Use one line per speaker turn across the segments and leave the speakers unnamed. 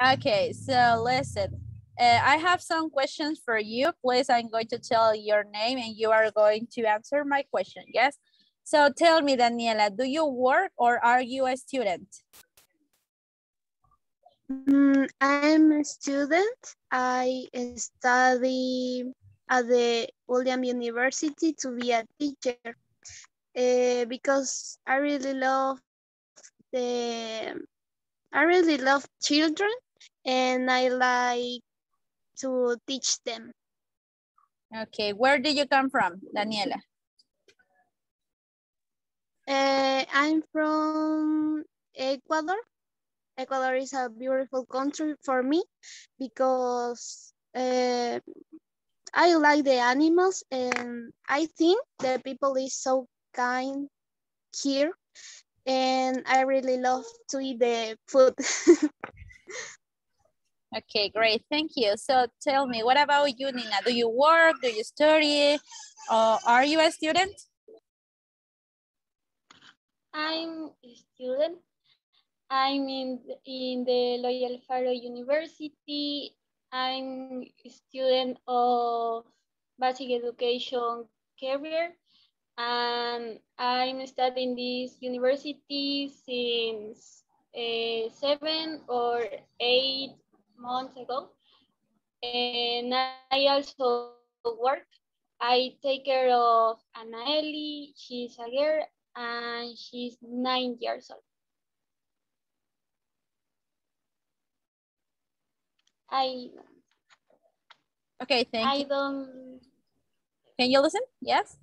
Okay, so listen. I have some questions for you. Please, I'm going to tell your name and you are going to answer my question, yes? So tell me, Daniela, do you work or are you a student?
I'm a student. I study at the William University to be a teacher because I really love children and I like to teach them.
Okay, where do you come from, Daniela?
I'm from Ecuador. Ecuador is a beautiful country for me because I like the animals and I think the people is so kind here and I really love to eat the food.
Okay, great, thank you. So tell me, what about you, Nina? Do you work, do you study, or are you a student?
I'm a student. I'm in the Loyola Faro University. I'm a student of basic education career, and I'm studying this university since 7 or 8 months ago. And I also work. I take care of Anaeli. She's a girl and she's 9 years old. I
Okay, thank
I
you.
don't.
Can you listen? Yes?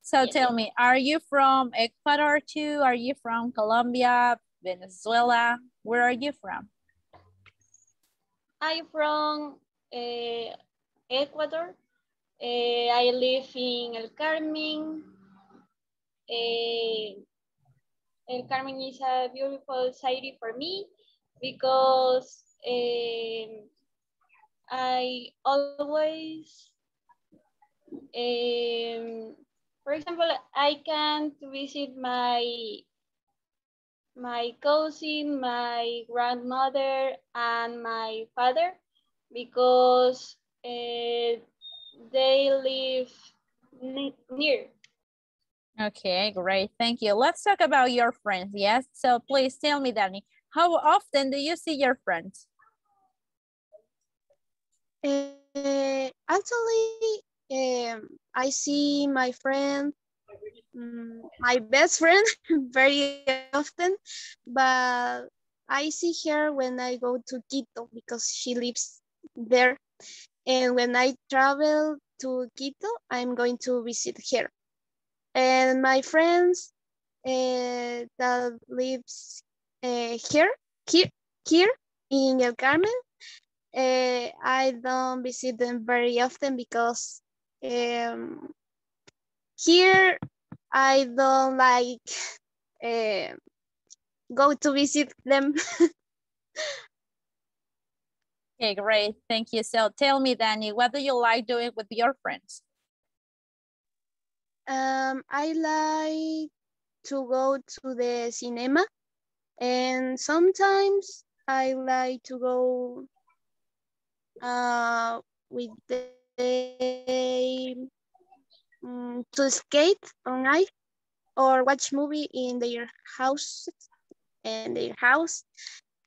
So
Yes,
tell me, are you from Ecuador too? Are you from Colombia, Venezuela? Where are you from?
I'm from Ecuador. I live in El Carmen. Uh, El Carmen is a beautiful city for me because I always, for example, I can visit my cousin, my grandmother, and my father because they live near.
Okay, great. Thank you. Let's talk about your friends. Yes. So please tell me, Danny, how often do you see your friends?
Actually, I see my friend, my best friend, very often, but I see her when I go to Quito because she lives there. And when I travel to Quito, I'm going to visit her. And my friends that lives here, here in El Carmen, I don't visit them very often because um, here I don't like uh, go to visit them.
Okay, great. Thank you. So tell me, Danny, what do you like doing with your friends?
I like to go to the cinema and sometimes I like to go with to skate on ice or watch movie in their house and their house.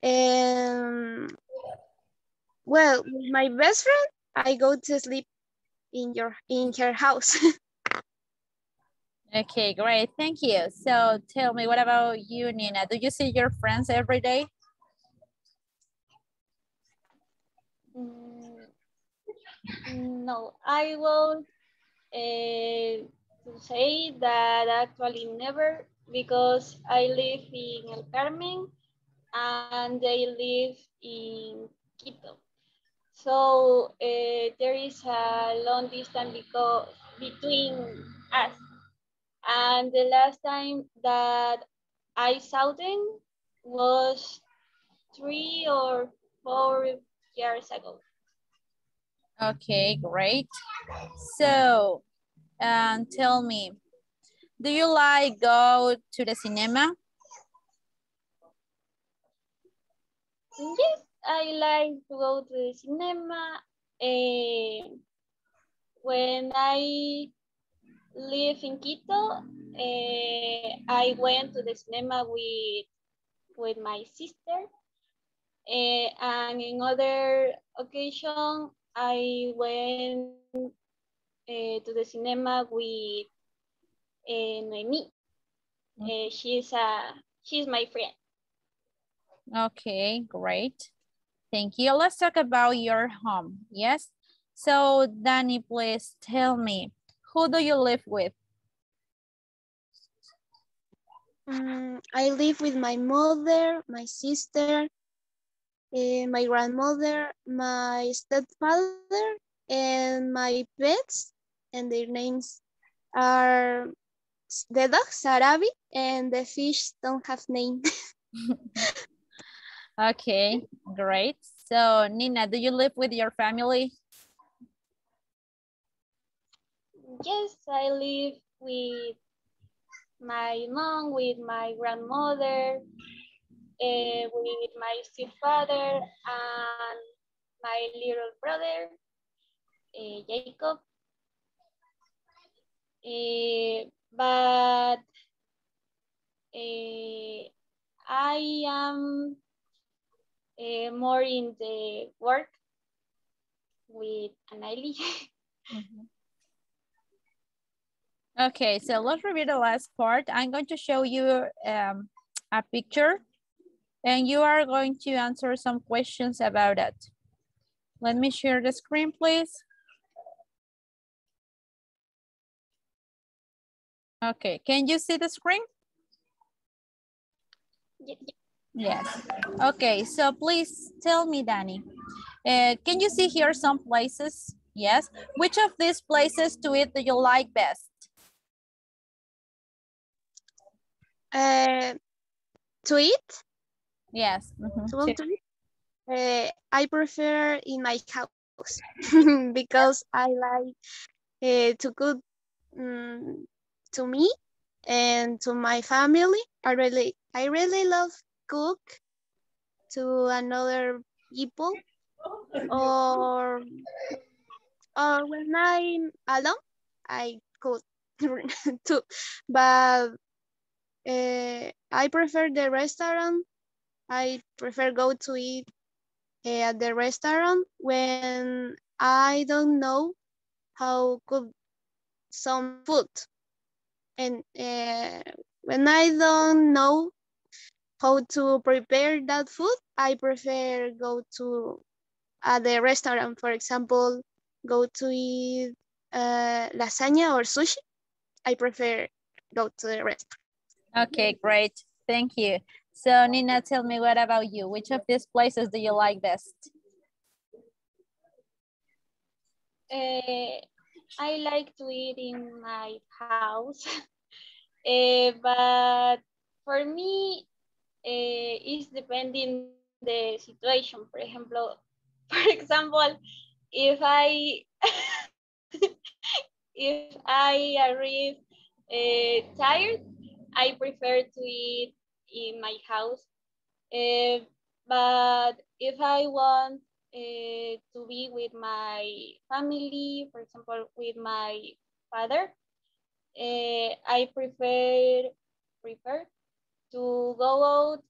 And well, with my best friend, I go to sleep in her house.
Okay, great. Thank you. So tell me, what about you, Nina? Do you see your friends every day?
Mm, no, I will to say that actually never because I live in El Carmen and they live in Quito. So there is a long distance between us. And the last time that I saw them was 3 or 4 years ago.
Okay, great. So tell me, do you like go to the cinema?
Yes, I like to go to the cinema. When I live in Quito, I went to the cinema with my sister. And in other occasion, I went to the cinema with Noemi. She's my friend.
Okay, great. Thank you. Let's talk about your home. Yes. So, Danny, please tell me, who do you live with?
I live with my mother, my sister, my grandmother, my stepfather, and my pets, and their names are the dog, Sarabi, and the fish don't have name.
Okay, great. So, Nina, do you live with your family?
Yes, I live with my mom, with my grandmother, with my stepfather, and my little brother, Jacob. But I am more in the work with Anali.
Okay, so let's review the last part. I'm going to show you a picture and you are going to answer some questions about it. Let me share the screen, please. Okay, can you see the screen? Yes. Okay, so please tell me, Danny, can you see here some places? Yes. Which of these places to eat do you like best?
To eat?
Yes.
To eat? I prefer in my house because I like to cook to me and to my family. I really love cook to another people, or when I'm alone, I cook too. But I prefer the restaurant. I prefer go to eat at the restaurant when I don't know how cook some food. And when I don't know how to prepare that food, I prefer go to the restaurant. For example, go to eat lasagna or sushi. I prefer go to the restaurant.
Okay, great. Thank you. So Nina, tell me, what about you? Which of these places do you like best?
I like to eat in my house, but for me, it's depending the situation. For example, if I if I arrive tired, I prefer to eat in my house. But if I want to be with my family, for example, with my father, I prefer to go out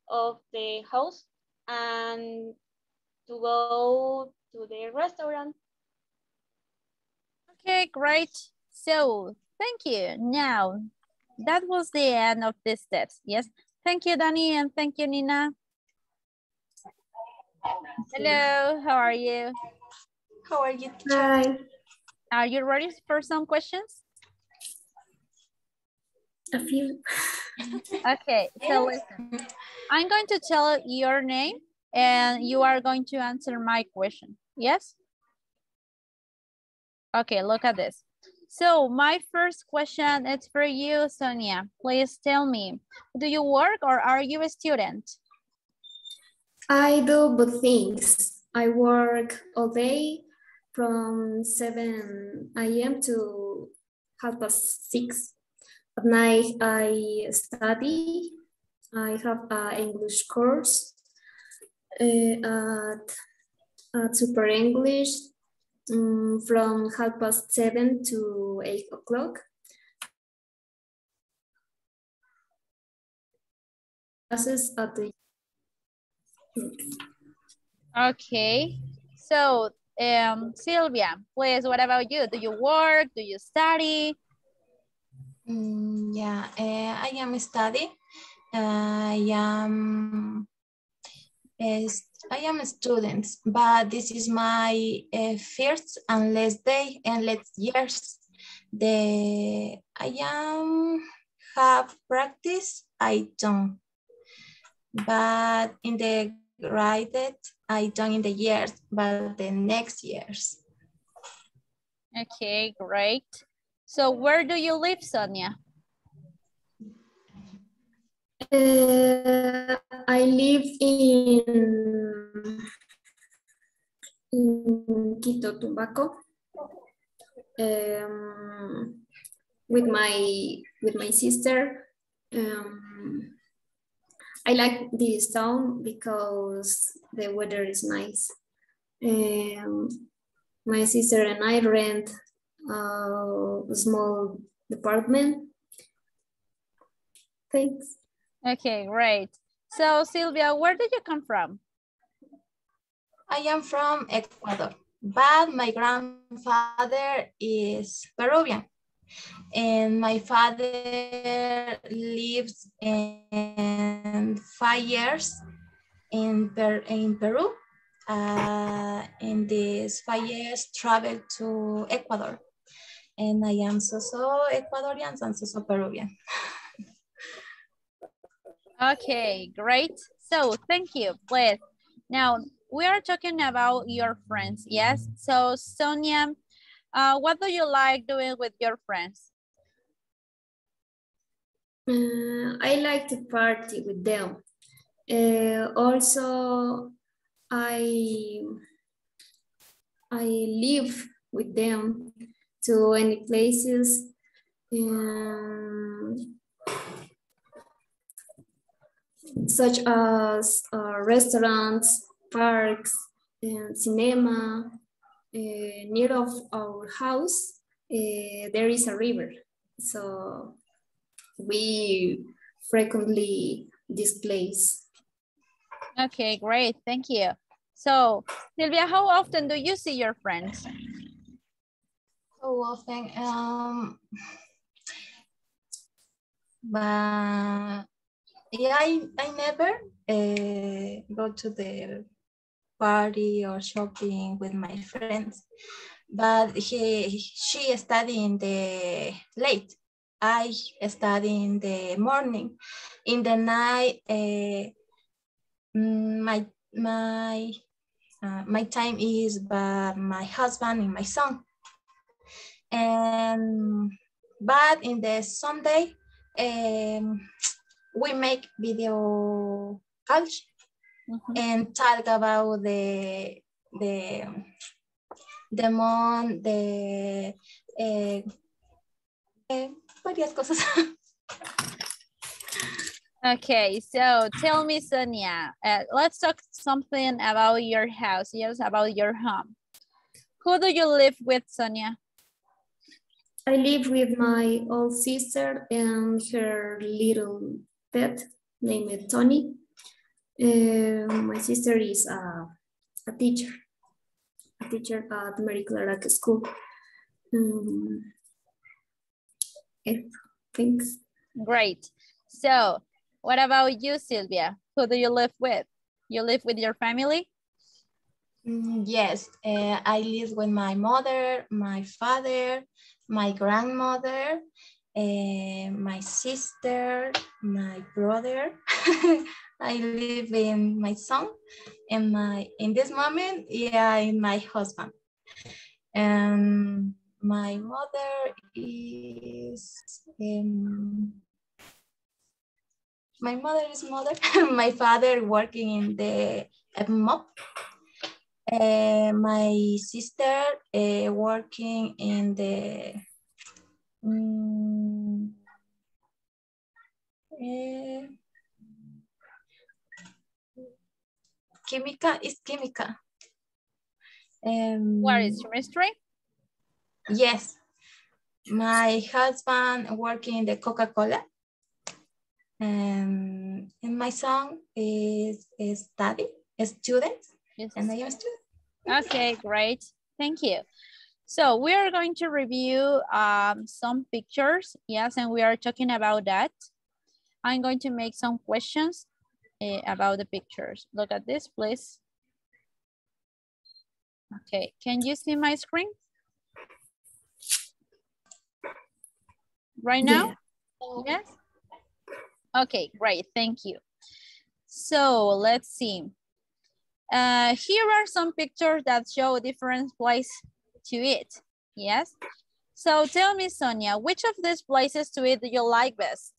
of the house and to go to the restaurant.
Okay, great. So thank you. Now, that was the end of these steps. Yes. Thank you, Danny, and thank you, Nina. Hello, how are you?
How are you, teacher?
Hi.
Are you ready for some questions?
A few.
Okay, so listen. I'm going to tell your name and you are going to answer my question. Yes? Okay, look at this. So my first question is for you, Sonia. Please tell me, do you work or are you a student?
I do both things. I work all day from 7 a.m. to 6:30. At night, I study I have an English course at Super English from 7:30 to 8 o'clock. Classes at the
Okay. So, Sylvia, please, what about you? Do you work? Do you study?
Yeah, I am studying. I am a student, but this is my first and last day and last years. I am have practice. I don't, but in the graded I don't in the years, but the next years.
Okay, great. So where do you live, Sonia?
I live in Quito, Tumbaco, with my sister. I like this town because the weather is nice. My sister and I rent a small apartment. Thanks.
Okay, great. So Sylvia, where did you come from?
I am from Ecuador, but my grandfather is Peruvian. And my father lives in 5 years in Peru. In these 5 years, traveled to Ecuador. And I am so Ecuadorian and so Peruvian.
Okay, great. So thank you, please. Now, we are talking about your friends, yes? So Sonia, what do you like doing with your friends?
I like to party with them. Also, I live with them to any places. Such as restaurants, parks, and cinema. Near of our house, there is a river. So we frequently this place.
Okay, great, thank you. So Sylvia, how often do you see your friends?
So often, but yeah, I never go to the party or shopping with my friends, but she study in the late. I study in the morning. In the night, my time is by my husband and my son. And but in the Sunday, we make video calls and talk about the month, varias cosas.
Okay, so tell me, Sonia, let's talk something about your house, yes, about your home. Who do you live with, Sonia?
I live with my old sister and her little pet named Tony. My sister is a teacher at Mary Clara School. Thanks.
Great. So what about you, Sylvia? Who do you live with? You live with your family?
Yes, I live with my mother, my father, my grandmother, my sister, my brother. I live in my son and in this moment, yeah, in my husband. And my mother is mother. My father working in the MOP. My sister working in the Química is Química.
What is chemistry?
Yes. My husband working in the Coca-Cola. And my song is study, student,
Yes.
and I am a student.
Okay, great. Thank you. So we are going to review some pictures. Yes, and we are talking about that. I'm going to make some questions about the pictures. Look at this, please. Okay, can you see my screen? Right now? Yes? Okay, great, thank you. So let's see. Here are some pictures that show different places to eat. Yes? So tell me, Sonia, which of these places to eat do you like best?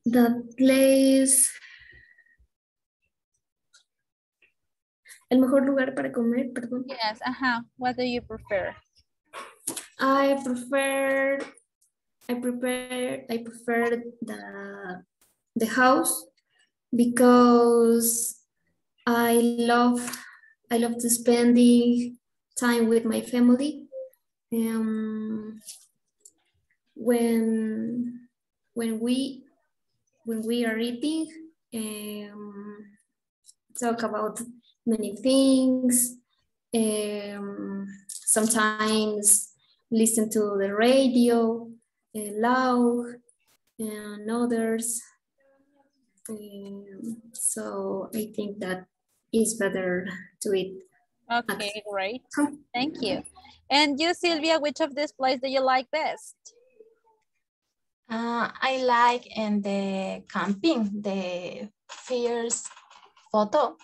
The place. El mejor lugar para comer, perdón.
Yes, what do you prefer?
I prefer the house because I love to spending time with my family. When we are eating, talk about many things. Sometimes listen to the radio loud and others. So I think that is better to eat.
Okay, great. Thank you. And you, Sylvia, which of these places do you like best?
I like in the camping, the first photo,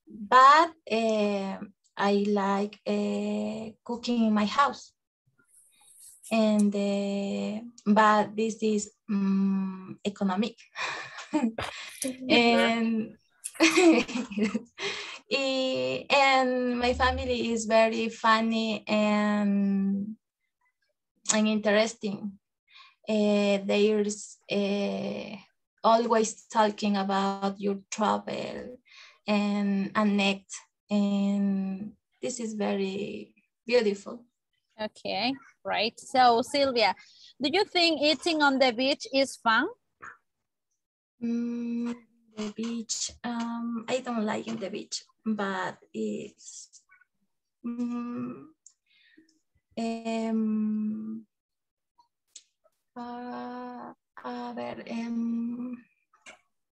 but I like cooking in my house. And but this is economic. And and my family is very funny and interesting. There's always talking about your travel and next, and this is very beautiful.
Okay, right. So Sylvia, do you think eating on the beach is fun?
The beach, I don't like in the beach, but it's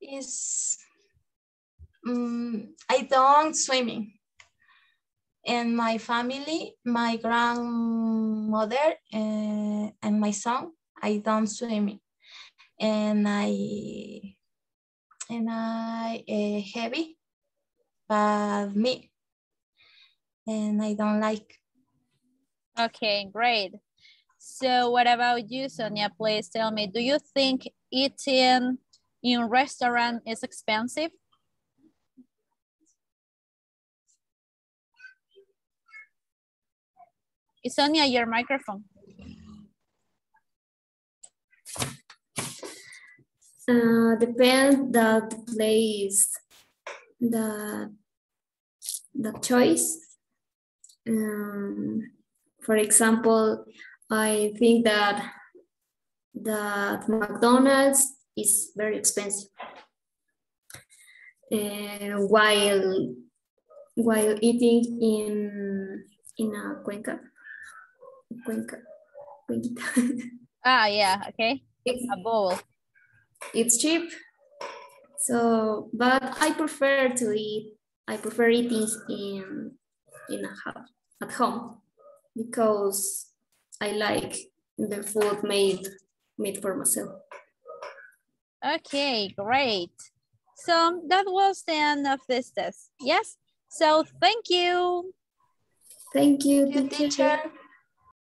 is I don't swimming. And my family, my grandmother and my son, I don't swimming. And I heavy, but me, and I don't like.
Okay, great. So what about you, Sonia? Please tell me, do you think eating in restaurant is expensive? Sonia, your microphone.
Depends the place, the choice. For example, I think that McDonald's is very expensive. While eating in a cuenca.
Ah, yeah, okay. A bowl.
It's cheap. So, but I prefer eating at home because I like the food made for myself.
Okay, great. So that was the end of this test. Yes. So thank you.
Thank you,
teacher.